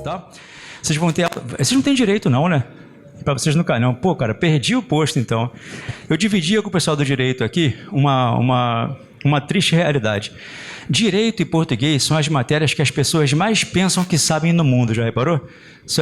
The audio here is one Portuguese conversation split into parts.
Tá? Vocês não têm direito não, né? Para vocês não caírem, não. Pô, cara, perdi o posto, então. Eu dividia com o pessoal do direito aqui uma triste realidade. Direito e português são as matérias que as pessoas mais pensam que sabem no mundo, já reparou?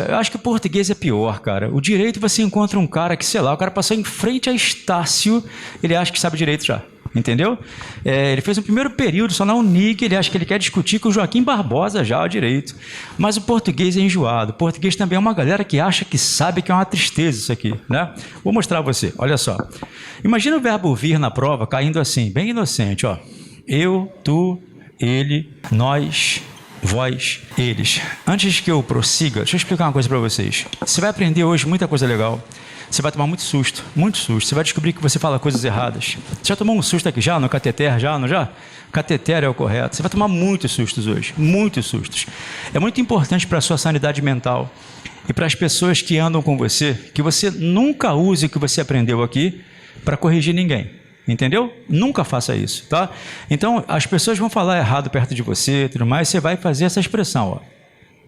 Eu acho que o português é pior, cara. O direito você encontra um cara que, sei lá, o cara passou em frente a Estácio, ele acha que sabe direito já. Entendeu? Ele fez um primeiro período só na Unig, ele acha que ele quer discutir com o Joaquim Barbosa já o direito. Mas o português é enjoado. O português também é uma galera que acha que sabe, que é uma tristeza isso aqui, né? Vou mostrar a você, olha só. Imagina o verbo vir na prova caindo assim, bem inocente, ó. Eu, tu, ele, nós, vós, eles. Antes que eu prossiga, deixa eu explicar uma coisa para vocês. Você vai aprender hoje muita coisa legal. Você vai tomar muito susto, muito susto. Você vai descobrir que você fala coisas erradas. Você já tomou um susto aqui já, no cateter, já, não já? Cateter é o correto. Você vai tomar muitos sustos hoje, muitos sustos. É muito importante para a sua sanidade mental e para as pessoas que andam com você, que você nunca use o que você aprendeu aqui para corrigir ninguém. Entendeu? Nunca faça isso, tá? Então, as pessoas vão falar errado perto de você, tudo mais, você vai fazer essa expressão, ó.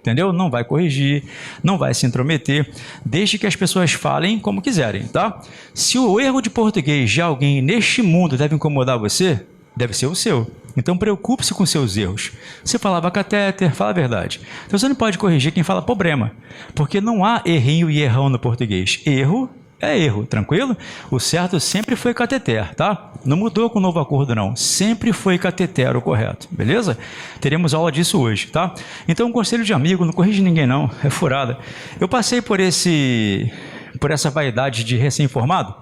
Entendeu? Não vai corrigir, não vai se intrometer, desde que as pessoas falem como quiserem, tá? Se o erro de português de alguém neste mundo deve incomodar você, deve ser o seu. Então, preocupe-se com seus erros. Você falava catéter, fala a verdade. Então, você não pode corrigir quem fala problema, porque não há errinho e errão no português. Erro é erro, tranquilo? O certo sempre foi cateter, tá? Não mudou com o novo acordo, não. Sempre foi cateter o correto, beleza? Teremos aula disso hoje, tá? Então, um conselho de amigo, não corrige ninguém, não. É furada. Eu passei por essa vaidade de recém-formado.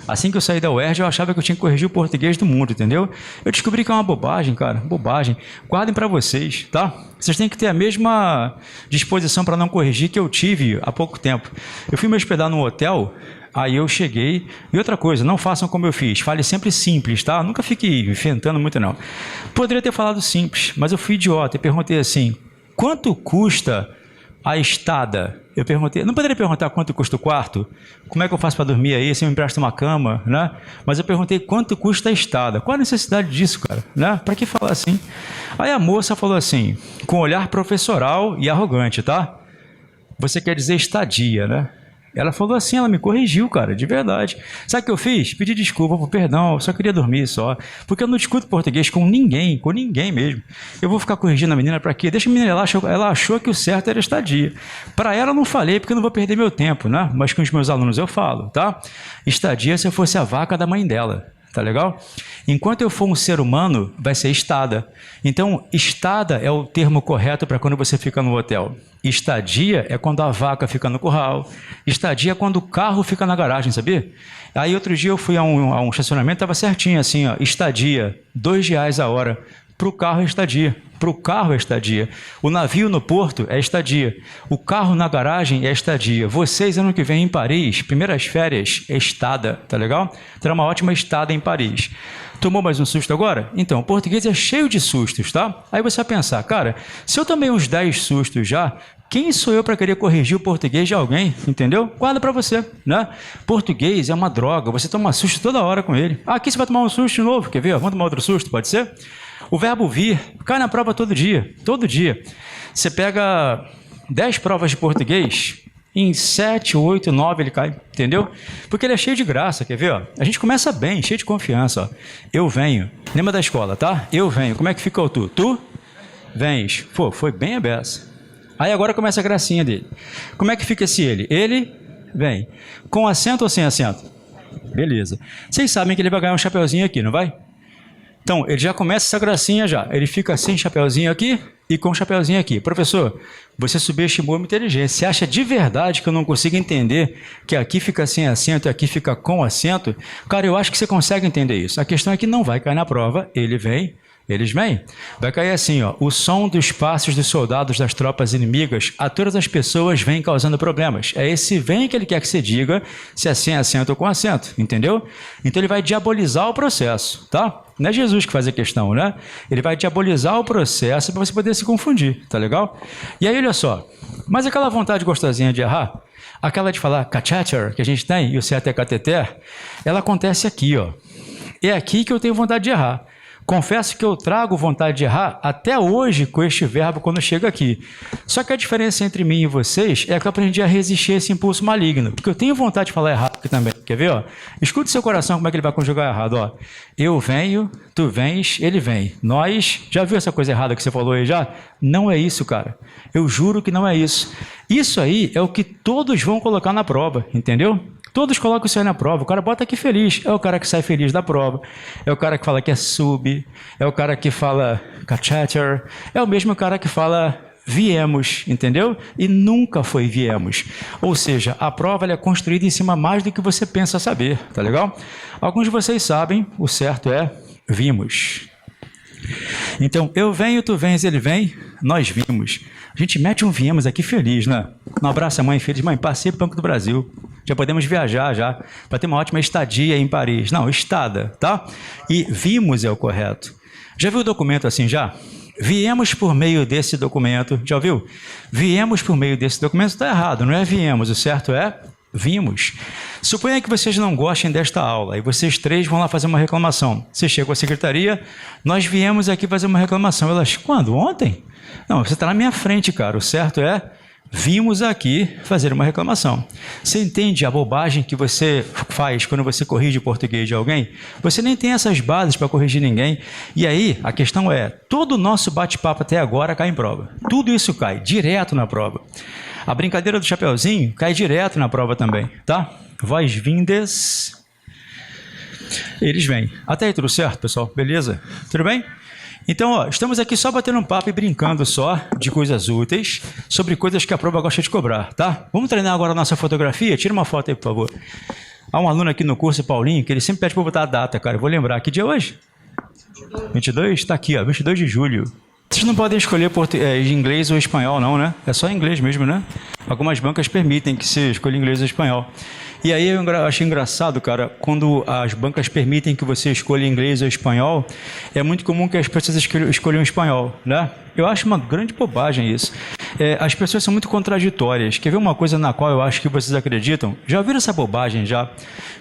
Assim que eu saí da UERJ, eu achava que eu tinha que corrigir o português do mundo, entendeu? Eu descobri que é uma bobagem, cara, bobagem. Guardem para vocês, tá? Vocês têm que ter a mesma disposição para não corrigir que eu tive há pouco tempo. Eu fui me hospedar num hotel. Aí eu cheguei, e outra coisa, não façam como eu fiz, fale sempre simples, tá? Nunca fique inventando muito não. Poderia ter falado simples, mas eu fui idiota e perguntei assim, quanto custa a estada? Eu perguntei, não poderia perguntar quanto custa o quarto? Como é que eu faço para dormir aí? Você me empresta uma cama, né? Mas eu perguntei quanto custa a estada. Qual a necessidade disso, cara? Né? Para que falar assim? Aí a moça falou assim, com olhar professoral e arrogante, tá? Você quer dizer estadia, né? Ela falou assim, ela me corrigiu, cara, de verdade. Sabe o que eu fiz? Pedi desculpa, perdão, eu só queria dormir só. Porque eu não discuto português com ninguém mesmo. Eu vou ficar corrigindo a menina para quê? Deixa a menina, ela achou que o certo era estadia. Para ela eu não falei, porque eu não vou perder meu tempo, né? Mas com os meus alunos eu falo, tá? Estadia se eu fosse a vaca da mãe dela. Tá legal? Enquanto eu for um ser humano, vai ser estada. Então, estada é o termo correto para quando você fica no hotel. Estadia é quando a vaca fica no curral. Estadia é quando o carro fica na garagem, sabia? Aí outro dia eu fui a um estacionamento, estava certinho assim, ó, estadia, R$2 a hora. Para o carro é estadia. Para o carro é estadia. O navio no porto é estadia. O carro na garagem é estadia. Vocês, ano que vem em Paris, primeiras férias, é estada, tá legal? Terá uma ótima estada em Paris. Tomou mais um susto agora? Então, o português é cheio de sustos, tá? Aí você vai pensar, cara, se eu tomei uns 10 sustos já, quem sou eu para querer corrigir o português de alguém, entendeu? Guarda para você, né? Português é uma droga, você toma susto toda hora com ele. Ah, aqui você vai tomar um susto de novo, quer ver? Vamos tomar outro susto, pode ser? O verbo vir cai na prova todo dia, todo dia. Você pega 10 provas de português, em 7, 8, 9 ele cai, entendeu? Porque ele é cheio de graça, quer ver? Ó? A gente começa bem, cheio de confiança. Ó. Eu venho, lembra da escola, tá? Eu venho, como é que fica o tu? Tu vens. Pô, foi bem a beça. Aí agora começa a gracinha dele. Como é que fica esse ele? Ele vem. Com acento ou sem acento? Beleza. Vocês sabem que ele vai ganhar um chapeuzinho aqui, não vai? Então, ele já começa essa gracinha já. Ele fica sem chapeuzinho aqui e com chapeuzinho aqui. Professor, você subestimou a minha inteligência. Você acha de verdade que eu não consigo entender que aqui fica sem acento e aqui fica com acento? Cara, eu acho que você consegue entender isso. A questão é que não vai cair na prova. Ele vem, eles vêm. Vai cair assim, ó. O som dos passos dos soldados das tropas inimigas a todas as pessoas vem causando problemas. É esse vem que ele quer que você diga, se é sem acento ou com acento, entendeu? Então ele vai diabolizar o processo, tá? Não é Jesus que faz a questão, né? Ele vai diabolizar o processo para você poder se confundir, tá legal? E aí, olha só, mas aquela vontade gostosinha de errar, aquela de falar cateter, que a gente tem, e o certo é cateter, ela acontece aqui, ó. É aqui que eu tenho vontade de errar. Confesso que eu trago vontade de errar até hoje com este verbo quando chega aqui. Só que a diferença entre mim e vocês é que eu aprendi a resistir a esse impulso maligno. Porque eu tenho vontade de falar errado aqui também. Quer ver? Ó? Escute seu coração como é que ele vai conjugar errado. Ó. Eu venho, tu vens, ele vem. Nós, já viu essa coisa errada que você falou aí já? Não é isso, cara. Eu juro que não é isso. Isso aí é o que todos vão colocar na prova, entendeu? Todos colocam isso aí na prova. O cara bota aqui feliz. É o cara que sai feliz da prova. É o cara que fala que é sub. É o cara que fala catheter. É o mesmo cara que fala viemos, entendeu? E nunca foi viemos. Ou seja, a prova ela é construída em cima mais do que você pensa saber, tá legal? Alguns de vocês sabem, o certo é vimos. Então, eu venho, tu vens, ele vem, nós vimos. A gente mete um viemos aqui feliz, né? Um abraço, mãe feliz. Mãe, passei para o Banco do Brasil. Já podemos viajar já, para ter uma ótima estadia em Paris. Não, estada, tá? E vimos é o correto. Já viu o documento assim já? Viemos por meio desse documento. Já ouviu? Viemos por meio desse documento. Está errado, não é viemos. O certo é vimos. Suponha que vocês não gostem desta aula e vocês três vão lá fazer uma reclamação. Você chega à secretaria, nós viemos aqui fazer uma reclamação. Elas, quando? Ontem? Não, você está na minha frente, cara. O certo é vimos aqui fazer uma reclamação. Você entende a bobagem que você faz quando você corrige o português de alguém? Você nem tem essas bases para corrigir ninguém. E aí, a questão é, todo o nosso bate-papo até agora cai em prova. Tudo isso cai direto na prova. A brincadeira do chapeuzinho cai direto na prova também, tá? Vós vindes, eles vêm. Até aí tudo certo, pessoal? Beleza? Tudo bem? Então, ó, estamos aqui só batendo um papo e brincando só de coisas úteis, sobre coisas que a prova gosta de cobrar, tá? Vamos treinar agora a nossa fotografia? Tira uma foto aí, por favor. Há um aluno aqui no curso, Paulinho, que ele sempre pede para botar a data, cara. Eu vou lembrar. Que dia é hoje? 22? Tá aqui, ó, 22 de julho. Vocês não podem escolher inglês ou espanhol, não, né? É só inglês mesmo, né? Algumas bancas permitem que você escolha inglês ou espanhol. E aí eu achei engraçado, cara, quando as bancas permitem que você escolha inglês ou espanhol, é muito comum que as pessoas escolham espanhol, né? Eu acho uma grande bobagem isso. As pessoas são muito contraditórias. Quer ver uma coisa na qual eu acho que vocês acreditam? Já ouviram essa bobagem já,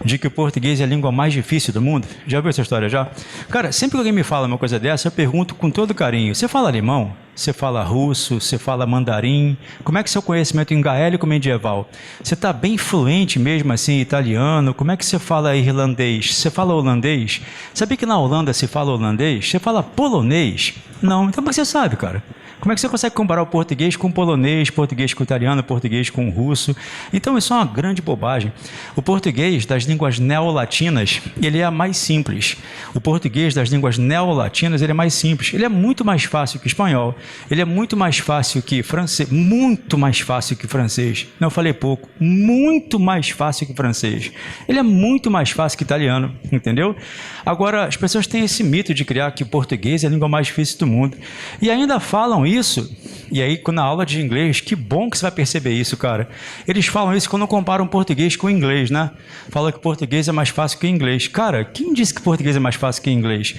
de que o português é a língua mais difícil do mundo? Já ouviu essa história já? Cara, sempre que alguém me fala uma coisa dessa, eu pergunto com todo carinho, você fala alemão? Você fala russo? Você fala mandarim? Como é que é seu conhecimento em gaélico medieval? Você está bem fluente mesmo assim, italiano? Como é que você fala irlandês? Você fala holandês? Sabia que na Holanda se fala holandês? Você fala polonês? Não, então você sabe, cara. Como é que você consegue comparar o português com o polonês, português com o italiano, português com o russo? Então isso é uma grande bobagem. O português das línguas neolatinas, ele é mais simples. O português das línguas neolatinas, ele é mais simples. Ele é muito mais fácil que o espanhol. Ele é muito mais fácil que francês. Muito mais fácil que francês. Não, eu falei pouco. Muito mais fácil que francês. Ele é muito mais fácil que italiano, entendeu? Agora, as pessoas têm esse mito de criar que o português é a língua mais difícil do mundo. E ainda falam isso, e aí na aula de inglês, que bom que você vai perceber isso, cara. Eles falam isso quando comparam português com inglês, né? Falam que português é mais fácil que inglês. Cara, quem disse que português é mais fácil que inglês?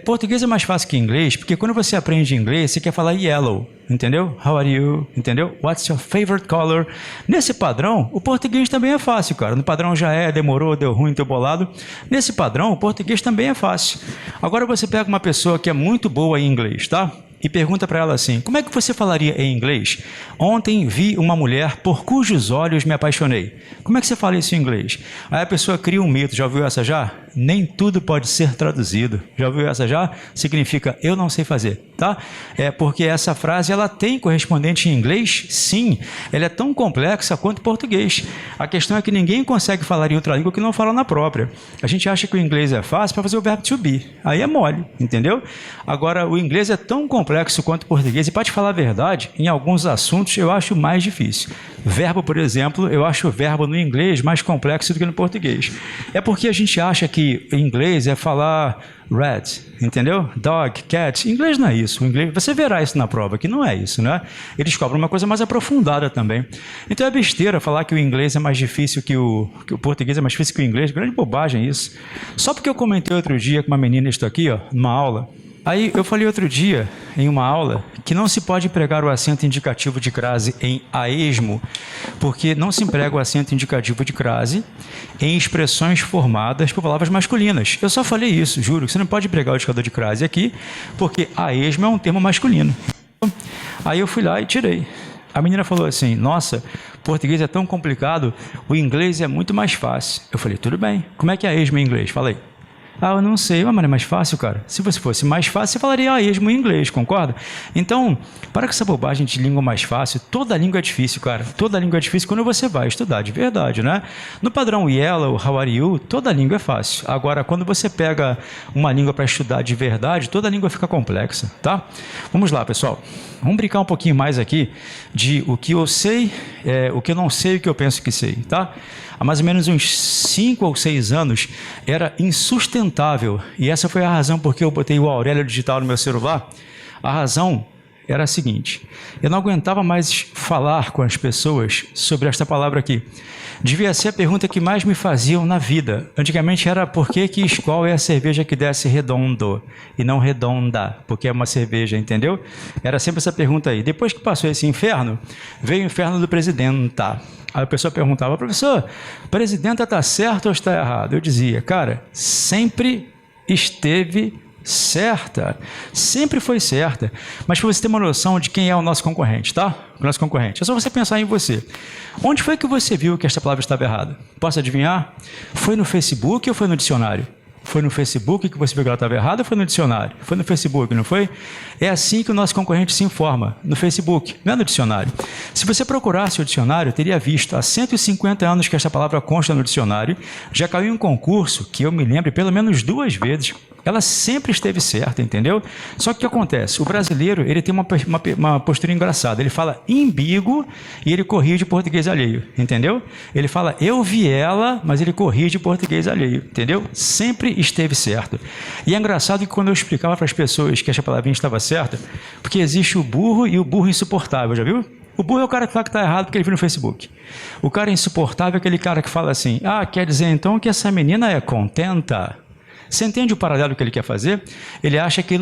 Português é mais fácil que inglês, porque quando você aprende inglês, você quer falar yellow, entendeu? How are you? Entendeu? What's your favorite color? Nesse padrão, o português também é fácil, cara. No padrão já demorou, deu ruim, deu bolado. Nesse padrão, o português também é fácil. Agora você pega uma pessoa que é muito boa em inglês, tá? E pergunta para ela assim, como é que você falaria em inglês? Ontem vi uma mulher por cujos olhos me apaixonei. Como é que você fala isso em inglês? Aí a pessoa cria um mito, já ouviu essa já? Nem tudo pode ser traduzido. Já ouviu essa já? Significa eu não sei fazer, tá? É porque essa frase ela tem correspondente em inglês? Sim. Ela é tão complexa quanto português. A questão é que ninguém consegue falar em outra língua que não fala na própria. A gente acha que o inglês é fácil para fazer o verbo to be. Aí é mole, entendeu? Agora, o inglês é tão complexo quanto o português. E para te falar a verdade, em alguns assuntos eu acho mais difícil. Verbo, por exemplo, eu acho o verbo no inglês mais complexo do que no português. É porque a gente acha que em inglês é falar red, entendeu? Dog, cat. Em inglês não é isso. O inglês, você verá isso na prova, que não é isso, né? Eles cobram uma coisa mais aprofundada também. Então é besteira falar que o inglês é mais difícil que o português é mais difícil que o inglês. Grande bobagem isso. Só porque eu comentei outro dia com uma menina, estou aqui, ó, numa aula, Aí eu falei outro dia, em uma aula, que não se pode empregar o acento indicativo de crase em a esmo, porque não se emprega o acento indicativo de crase em expressões formadas por palavras masculinas. Eu só falei isso, juro, que você não pode empregar o indicador de crase aqui, porque a esmo é um termo masculino. Aí eu fui lá e tirei. A menina falou assim, nossa, português é tão complicado, o inglês é muito mais fácil. Eu falei, tudo bem, como é que é a esmo em inglês? Falei. Ah, eu não sei, mas é mais fácil, cara. Se você fosse mais fácil, você falaria a esmo em inglês, concorda? Então, para com essa bobagem de língua mais fácil, toda língua é difícil, cara. Toda língua é difícil quando você vai estudar de verdade, né? No padrão Yellow, How are you, toda língua é fácil. Agora, quando você pega uma língua para estudar de verdade, toda língua fica complexa, tá? Vamos lá, pessoal. Vamos brincar um pouquinho mais aqui de o que eu sei, o que eu não sei e o que eu penso que sei, tá? Há mais ou menos uns 5 ou 6 anos, era insustentável. E essa foi a razão porque eu botei o Aurélio Digital no meu celular. A razão era a seguinte, eu não aguentava mais falar com as pessoas sobre esta palavra aqui. Devia ser a pergunta que mais me faziam na vida. Antigamente era por que Skol é a cerveja que desce redondo e não redonda, porque é uma cerveja, entendeu? Era sempre essa pergunta aí. Depois que passou esse inferno, veio o inferno do presidenta. Aí a pessoa perguntava, professor, presidenta está certo ou está errado? Eu dizia, cara, sempre esteve certa, sempre foi certa, mas para você ter uma noção de quem é o nosso concorrente, tá? O nosso concorrente, é só você pensar em você. Onde foi que você viu que esta palavra estava errada? Posso adivinhar? Foi no Facebook ou foi no dicionário? Foi no Facebook que você viu que ela estava errada ou foi no dicionário? Foi no Facebook, não foi? É assim que o nosso concorrente se informa, no Facebook, não é no dicionário. Se você procurasse o dicionário, teria visto há 150 anos que esta palavra consta no dicionário, já caiu em um concurso, que eu me lembro pelo menos 2 vezes, ela sempre esteve certa, entendeu? Só que o que acontece? O brasileiro, ele tem uma postura engraçada. Ele fala imbigo e ele corrige português alheio, entendeu? Ele fala eu vi ela, mas ele corrige português alheio, entendeu? Sempre esteve certo. E é engraçado que quando eu explicava para as pessoas que essa palavrinha estava certa, porque existe o burro e o burro insuportável, já viu? O burro é o cara que fala que está errado porque ele viu no Facebook. O cara insuportável é aquele cara que fala assim, quer dizer então que essa menina é contenta? Você entende o paralelo que ele quer fazer? Ele acha que,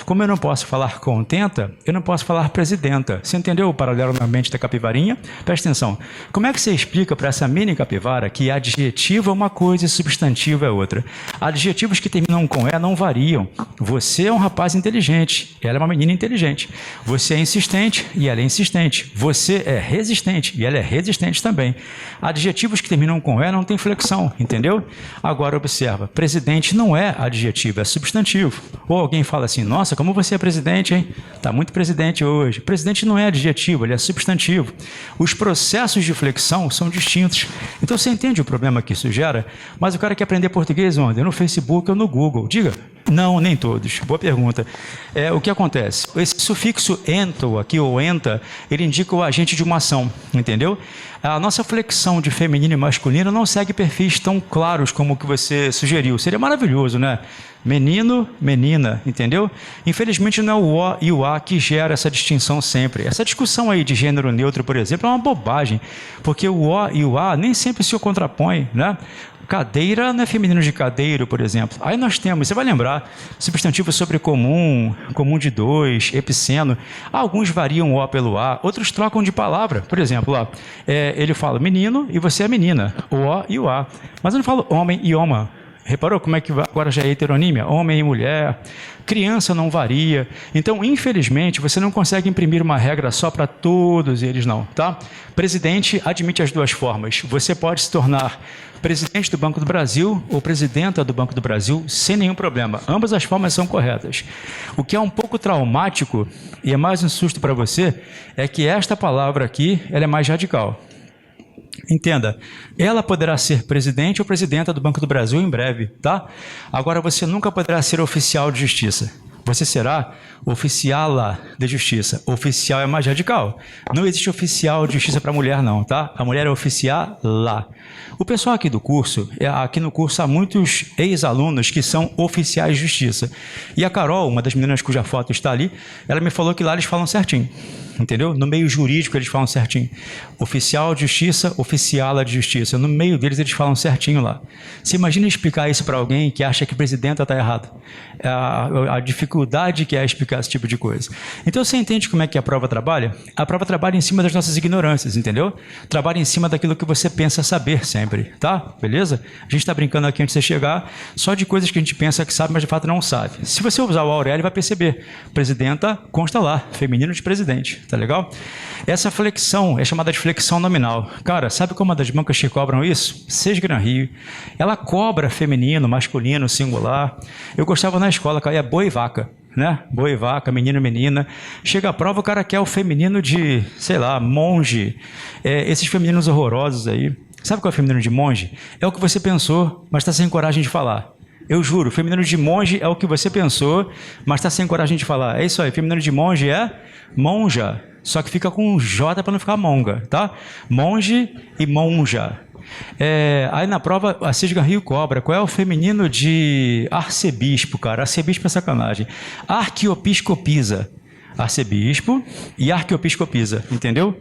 como eu não posso falar contenta, eu não posso falar presidenta. Você entendeu o paralelo na mente da capivarinha? Presta atenção. Como é que você explica para essa mini capivara que adjetivo é uma coisa e substantivo é outra? Adjetivos que terminam com "é" não variam. Você é um rapaz inteligente, ela é uma menina inteligente. Você é insistente e ela é insistente. Você é resistente e ela é resistente também. Adjetivos que terminam com "é" não tem flexão, entendeu? Agora observa, presidente não é adjetivo, é substantivo. Ou alguém fala assim, nossa, como você é presidente, hein? Está muito presidente hoje. Presidente não é adjetivo, ele é substantivo. Os processos de flexão são distintos. Então você entende o problema que isso gera? Mas o cara quer aprender português onde? No Facebook ou no Google? Diga. Não, nem todos. Boa pergunta. O que acontece? Esse sufixo ento aqui, ou enta, ele indica o agente de uma ação, entendeu? A nossa flexão de feminino e masculino não segue perfis tão claros como o que você sugeriu. Seria maravilhoso, né? Menino, menina, entendeu? Infelizmente não é o O e o A que gera essa distinção sempre. Essa discussão aí de gênero neutro, por exemplo, é uma bobagem, porque o O e o A nem sempre se contrapõem, né? Cadeira não é feminino de cadeiro, por exemplo. Aí nós temos, você vai lembrar, substantivo sobre comum, comum de 2, epiceno. Alguns variam o O pelo A, outros trocam de palavra. Por exemplo, ele fala menino e você é menina, o O e o A. Mas eu não falo homem e oma. Reparou como é que agora já é heteronímia? Homem e mulher, criança não varia. Então, infelizmente, você não consegue imprimir uma regra só para todos eles, não, tá? Presidente admite as duas formas. Você pode se tornar presidente do Banco do Brasil ou presidenta do Banco do Brasil sem nenhum problema. Ambas as formas são corretas. O que é um pouco traumático e é mais um susto para você é que esta palavra aqui, ela é mais radical. Entenda, ela poderá ser presidente ou presidenta do Banco do Brasil em breve, tá? Agora você nunca poderá ser oficial de justiça. Você será oficiala de justiça. Oficial é mais radical. Não existe oficial de justiça para mulher não, tá? A mulher é oficiala. O pessoal aqui do curso, aqui no curso há muitos ex-alunos que são oficiais de justiça. E a Carol, uma das meninas cuja foto está ali, ela me falou que lá eles falam certinho. entendeu? No meio jurídico eles falam certinho. Oficial de justiça, oficiala de justiça. No meio deles eles falam certinho lá. Você imagina explicar isso para alguém que acha que o presidente está errado. A dificuldade que é explicar esse tipo de coisa. Então você entende como é que a prova trabalha? A prova trabalha em cima das nossas ignorâncias, entendeu? Trabalha em cima daquilo que você pensa saber sempre, tá? Beleza? A gente está brincando aqui antes de você chegar só de coisas que a gente pensa que sabe, mas de fato não sabe. Se você usar o Aurélio, vai perceber. Presidenta consta lá, feminino de presidente, tá legal? Essa flexão é chamada de flexão nominal. Cara, sabe como uma das bancas que cobram isso? Sesgran Rio. Ela cobra feminino, masculino, singular. Eu gostava na escola, é boi e vaca, né? Boi e vaca, menino e menina. Chega a prova, o cara quer o feminino de, sei lá, monge. Esses femininos horrorosos aí. Sabe qual é o feminino de monge? É o que você pensou, mas está sem coragem de falar. Eu juro, feminino de monge é o que você pensou, mas está sem coragem de falar. É isso aí, feminino de monge é monja, só que fica com um J para não ficar monga, tá? Monge e monja. Aí na prova, a Sesgran Rio cobra. Qual é o feminino de arcebispo, cara? Arcebispo é sacanagem. Arquiepiscopisa. Arcebispo e arquiepiscopisa, entendeu?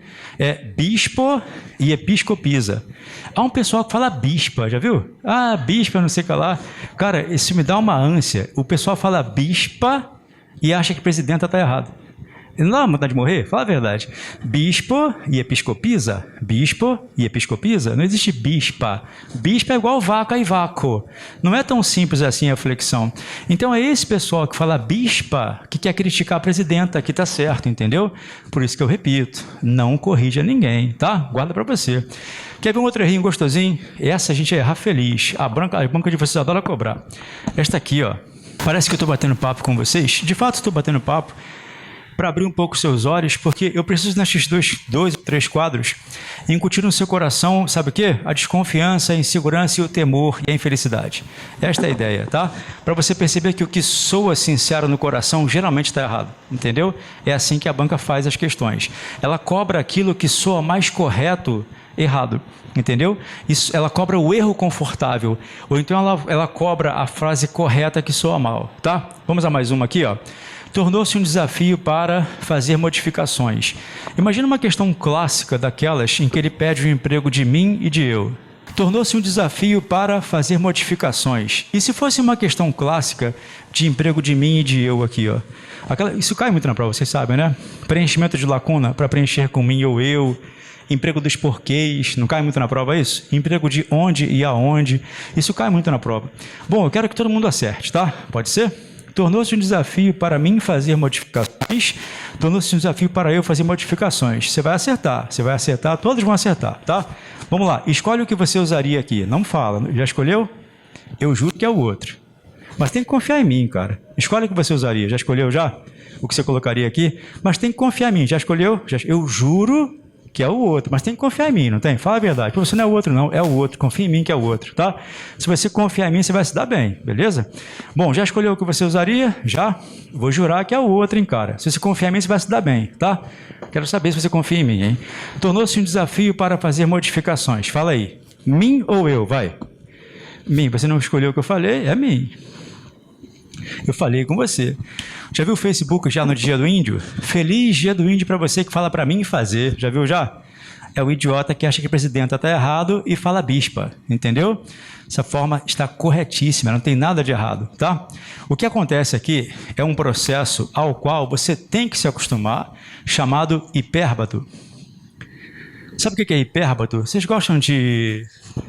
Bispo e episcopisa. Há um pessoal que fala bispa, já viu? Ah, bispa, não sei o que lá. Cara, isso me dá uma ânsia. O pessoal fala bispa e acha que a presidenta está errado. Não dá vontade de morrer? Fala a verdade. Bispo e episcopisa? Bispo e episcopisa? Não existe bispa. Bispa é igual vaca e vácuo. Não é tão simples assim a flexão. Então é esse pessoal que fala bispa que quer criticar a presidenta, que está certo, entendeu? Por isso que eu repito, não corrija ninguém, tá? Guarda para você. Quer ver um outro errinho gostosinho? Essa a gente errar feliz. A banca de vocês adora cobrar. Esta aqui, ó. Parece que eu estou batendo papo com vocês. De fato, estou batendo papo para abrir um pouco seus olhos, porque eu preciso nestes dois ou três quadros incutir no seu coração, sabe o quê? A desconfiança, a insegurança e o temor e a infelicidade. Esta é a ideia, tá? Para você perceber que o que soa sincero no coração geralmente está errado, entendeu? É assim que a banca faz as questões. Ela cobra aquilo que soa mais correto errado, entendeu? Isso, ela cobra o erro confortável, ou então ela cobra a frase correta que soa mal, tá? Vamos a mais uma aqui, ó. Tornou-se um desafio para fazer modificações. Imagina uma questão clássica daquelas em que ele pede o emprego de mim e de eu. Tornou-se um desafio para fazer modificações. E se fosse uma questão clássica de emprego de mim e de eu aqui, ó? Isso cai muito na prova, vocês sabem, né? Preenchimento de lacuna para preencher com mim ou eu. Emprego dos porquês, não cai muito na prova isso? Emprego de onde e aonde, isso cai muito na prova. Bom, eu quero que todo mundo acerte, tá? Pode ser? Tornou-se um desafio para mim fazer modificações, tornou-se um desafio para eu fazer modificações. Você vai acertar, todos vão acertar, tá? Vamos lá, escolhe o que você usaria aqui. Não fala, já escolheu? Eu juro que é o outro. Mas tem que confiar em mim, cara. Escolhe o que você usaria, já escolheu já? O que você colocaria aqui? Mas tem que confiar em mim, já escolheu? Eu juro que é o outro, mas tem que confiar em mim, não tem? Fala a verdade. Pô, você não é o outro, não, é o outro. Confia em mim que é o outro, tá? Se você confiar em mim, você vai se dar bem, beleza? Bom, já escolheu o que você usaria? Já? Vou jurar que é o outro, hein, cara? Se você confiar em mim, você vai se dar bem, tá? Quero saber se você confia em mim, hein? Tornou-se um desafio para fazer modificações. Fala aí. Mim ou eu? Vai. Mim. Você não escolheu o que eu falei? É mim. Eu falei com você. Já viu o Facebook já no Dia do Índio? Feliz Dia do Índio para você que fala para mim fazer. Já viu já? É o idiota que acha que a presidenta está errado e fala bispa, entendeu? Essa forma está corretíssima, não tem nada de errado, tá? O que acontece aqui é um processo ao qual você tem que se acostumar, chamado hipérbato. Sabe o que é hipérbato? Vocês gostam de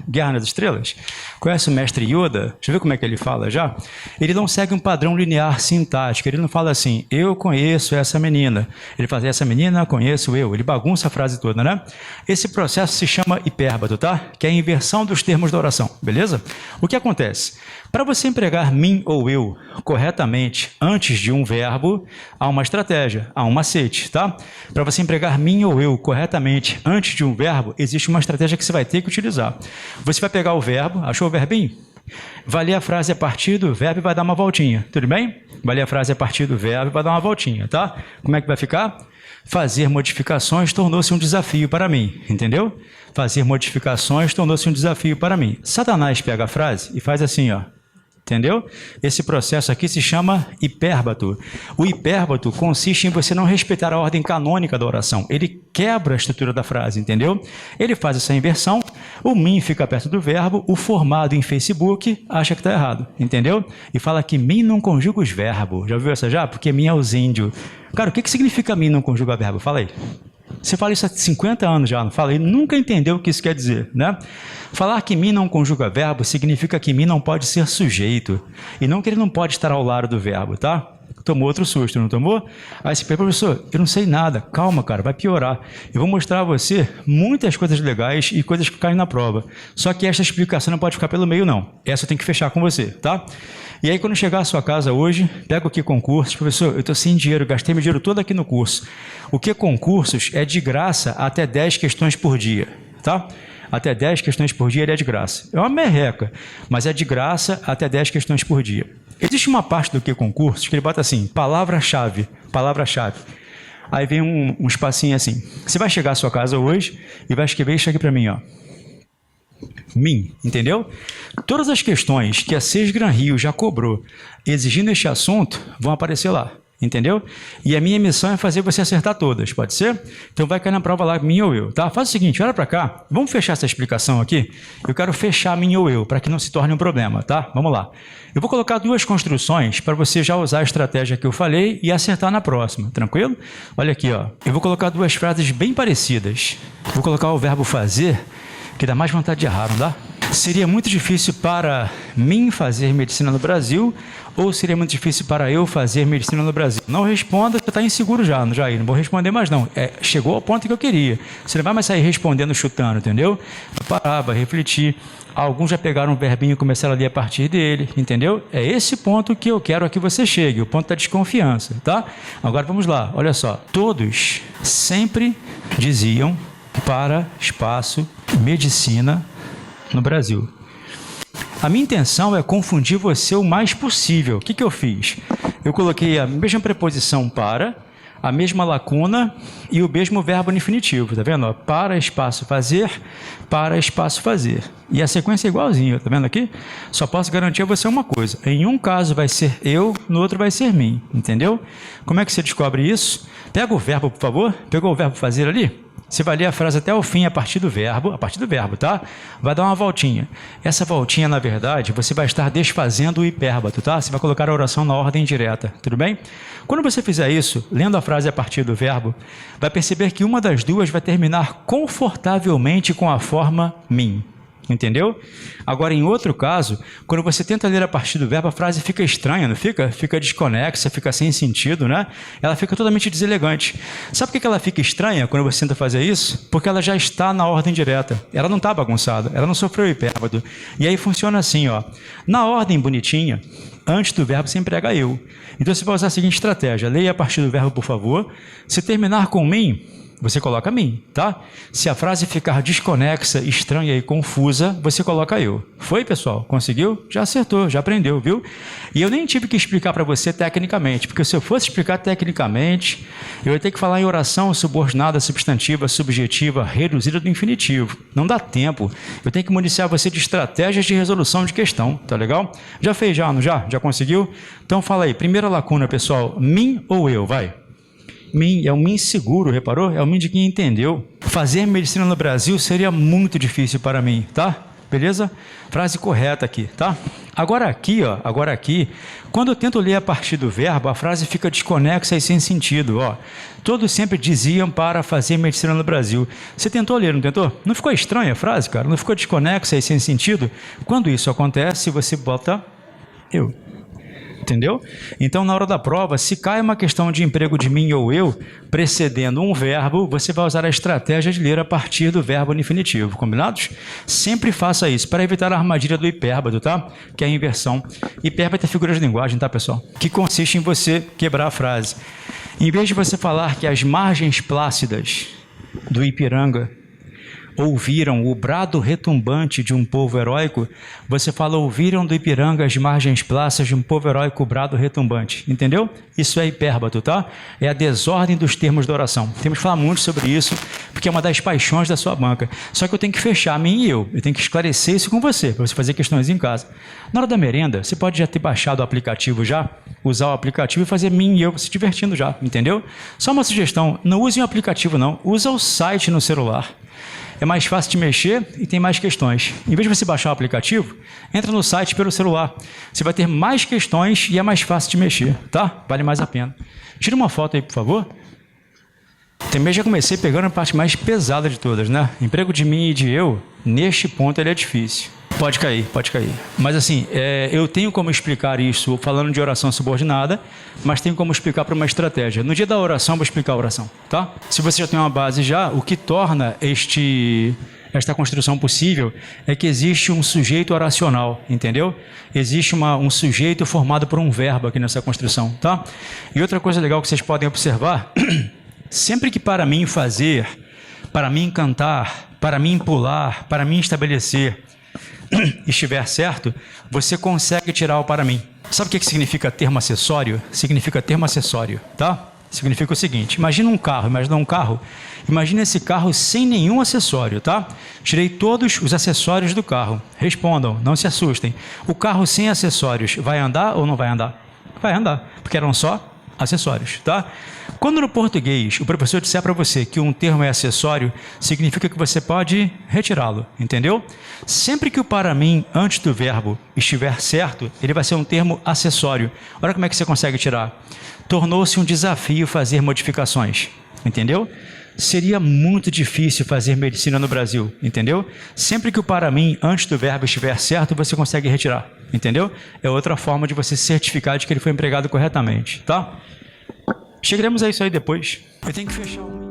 Guerra nas Estrelas? Conhece o mestre Yoda? Deixa eu ver como é que ele fala já. Ele não segue um padrão linear sintático. Ele não fala assim, eu conheço essa menina. Ele fala, essa menina conheço eu. Ele bagunça a frase toda, né? Esse processo se chama hipérbato, tá? Que é a inversão dos termos da oração, beleza? O que acontece? Para você empregar mim ou eu corretamente antes de um verbo, há uma estratégia, há um macete, tá? Para você empregar mim ou eu corretamente antes de um verbo, existe uma estratégia que você vai ter que utilizar. Você vai pegar o verbo, achou o verbinho? Vai ler a frase a partir do verbo e vai dar uma voltinha, tudo bem? Vai ler a frase a partir do verbo e vai dar uma voltinha, tá? Como é que vai ficar? Fazer modificações tornou-se um desafio para mim, entendeu? Fazer modificações tornou-se um desafio para mim. Satanás pega a frase e faz assim, ó. Entendeu? Esse processo aqui se chama hipérbato. O hipérbato consiste em você não respeitar a ordem canônica da oração. Ele quebra a estrutura da frase, entendeu? Ele faz essa inversão, o mim fica perto do verbo, o formado em Facebook acha que está errado, entendeu? E fala que mim não conjuga os verbos. Já ouviu essa já? Porque mim é os índios. Cara, o que significa mim não conjuga verbo? Fala aí. Você fala isso há 50 anos já, não fala? E nunca entendeu o que isso quer dizer, né? Falar que mim não conjuga verbo significa que mim não pode ser sujeito. E não que ele não pode estar ao lado do verbo, tá? Tomou outro susto, não tomou? Aí você pergunta, professor, eu não sei nada. Calma, cara, vai piorar. Eu vou mostrar a você muitas coisas legais e coisas que caem na prova. Só que essa explicação não pode ficar pelo meio, não. Essa tem que fechar com você, tá? E aí, quando chegar à sua casa hoje, pega o que concursos. Professor, eu estou sem dinheiro, gastei meu dinheiro todo aqui no curso. O que concursos é de graça até 10 questões por dia, tá? Até 10 questões por dia ele é de graça. É uma merreca, mas é de graça até 10 questões por dia. Existe uma parte do que concursos que ele bota assim, palavra-chave, palavra-chave. Aí vem um espacinho assim. Você vai chegar à sua casa hoje e vai escrever isso aqui para mim, ó. Mim, entendeu? Todas as questões que a SES Gran Rio já cobrou exigindo este assunto vão aparecer lá, entendeu? E a minha missão é fazer você acertar todas, pode ser? Então vai cair na prova lá, mim ou eu, tá? Faz o seguinte, olha para cá, vamos fechar essa explicação aqui? Eu quero fechar mim ou eu, para que não se torne um problema, tá? Vamos lá. Eu vou colocar duas construções para você já usar a estratégia que eu falei e acertar na próxima, tranquilo? Olha aqui, ó. Eu vou colocar duas frases bem parecidas. Vou colocar o verbo fazer, que dá mais vontade de errar, não dá? Seria muito difícil para mim fazer medicina no Brasil ou seria muito difícil para eu fazer medicina no Brasil? Não responda, você está inseguro já, Jair, não vou responder mais não. Chegou ao ponto que eu queria. Você não vai mais sair respondendo, chutando, entendeu? Vai parar, vai refletir. Alguns já pegaram um verbinho e começaram a ler a partir dele, entendeu? É esse ponto que eu quero que você chegue, o ponto da desconfiança, tá? Agora vamos lá, olha só. Todos sempre diziam para espaço medicina no Brasil. A minha intenção é confundir você o mais possível. O que eu fiz? Eu coloquei a mesma preposição para, a mesma lacuna e o mesmo verbo no infinitivo, tá vendo? Para espaço fazer, para espaço fazer. E a sequência é igualzinha, tá vendo aqui? Só posso garantir a você uma coisa. Em um caso vai ser eu, no outro vai ser mim, entendeu? Como é que você descobre isso? Pega o verbo, por favor. Pegou o verbo fazer ali? Você vai ler a frase até o fim a partir do verbo, tá? Vai dar uma voltinha. Essa voltinha, na verdade, você vai estar desfazendo o hipérbato, tá? Você vai colocar a oração na ordem direta, tudo bem? Quando você fizer isso, lendo a frase a partir do verbo, vai perceber que uma das duas vai terminar confortavelmente com a forma mim. Entendeu? Agora, em outro caso, quando você tenta ler a partir do verbo, a frase fica estranha, não fica? Fica desconexa, fica sem sentido, né? Ela fica totalmente deselegante. Sabe por que ela fica estranha quando você tenta fazer isso? Porque ela já está na ordem direta. Ela não está bagunçada, ela não sofreu hipérbato. E aí funciona assim, ó. Na ordem bonitinha, antes do verbo você emprega eu. Então você vai usar a seguinte estratégia. Leia a partir do verbo, por favor. Se terminar com mim, você coloca mim, tá? Se a frase ficar desconexa, estranha e confusa, você coloca eu. Foi, pessoal? Conseguiu? Já acertou, já aprendeu, viu? E eu nem tive que explicar para você tecnicamente, porque se eu fosse explicar tecnicamente, eu ia ter que falar em oração subordinada, substantiva, subjetiva, reduzida do infinitivo. Não dá tempo. Eu tenho que municiar você de estratégias de resolução de questão, tá legal? Já fez já, não já? Já conseguiu? Então fala aí, primeira lacuna, pessoal, mim ou eu, vai? Mim, é um mim seguro, reparou? É o mim de quem entendeu. Fazer medicina no Brasil seria muito difícil para mim, tá? Beleza? Frase correta aqui, tá? Agora aqui, ó, quando eu tento ler a partir do verbo, a frase fica desconexa e sem sentido, ó. Todos sempre diziam para fazer medicina no Brasil. Você tentou ler, não tentou? Não ficou estranha a frase, cara? Não ficou desconexa e sem sentido? Quando isso acontece, você bota eu. Entendeu? Então, na hora da prova, se cai uma questão de emprego de mim ou eu, precedendo um verbo, você vai usar a estratégia de ler a partir do verbo no infinitivo, combinados? Sempre faça isso, para evitar a armadilha do hipérbato, tá? Que é a inversão. Hipérbato é figura de linguagem, tá, pessoal? Que consiste em você quebrar a frase. Em vez de você falar que as margens plácidas do Ipiranga ouviram o brado retumbante de um povo heróico, você fala ouviram do Ipiranga as margens plácidas de um povo heróico o brado retumbante. Entendeu? Isso é hipérbato, tá? É a desordem dos termos da oração. Temos que falar muito sobre isso, porque é uma das paixões da sua banca. Só que eu tenho que fechar a mim e eu tenho que esclarecer isso com você, para você fazer questões em casa. Na hora da merenda, você pode já ter baixado o aplicativo já, usar o aplicativo e fazer mim e eu se divertindo já, entendeu? Só uma sugestão, não use o aplicativo não, usa o site no celular. É mais fácil de mexer e tem mais questões. Em vez de você baixar o aplicativo, entra no site pelo celular. Você vai ter mais questões e é mais fácil de mexer, tá? Vale mais a pena. Tira uma foto aí, por favor. Também já comecei pegando a parte mais pesada de todas, né? Emprego de mim e de eu, neste ponto ele é difícil. Pode cair, pode cair. Mas assim, eu tenho como explicar isso falando de oração subordinada, mas tenho como explicar para uma estratégia. No dia da oração, vou explicar a oração, tá? Se você já tem uma base já, o que torna esta construção possível é que existe um sujeito oracional, entendeu? Existe um sujeito formado por um verbo aqui nessa construção, tá? E outra coisa legal que vocês podem observar, sempre que para mim fazer, para mim cantar, para mim pular, para mim estabelecer, estiver certo, você consegue tirar o para mim. Sabe o que significa termo acessório? Significa termo acessório, tá? Significa o seguinte, imagina um carro, imagina esse carro sem nenhum acessório, tá? Tirei todos os acessórios do carro. Respondam, não se assustem. O carro sem acessórios vai andar ou não vai andar? Vai andar, porque eram só acessórios, tá? Quando no português o professor disser para você que um termo é acessório, significa que você pode retirá-lo, entendeu? Sempre que o para mim antes do verbo estiver certo, ele vai ser um termo acessório. Olha como é que você consegue tirar. Tornou-se um desafio fazer modificações, entendeu? Seria muito difícil fazer medicina no Brasil, entendeu? Sempre que o para mim antes do verbo estiver certo, você consegue retirar, entendeu? É outra forma de você certificar de que ele foi empregado corretamente, tá? Chegaremos a isso aí depois. Eu tenho que fechar um...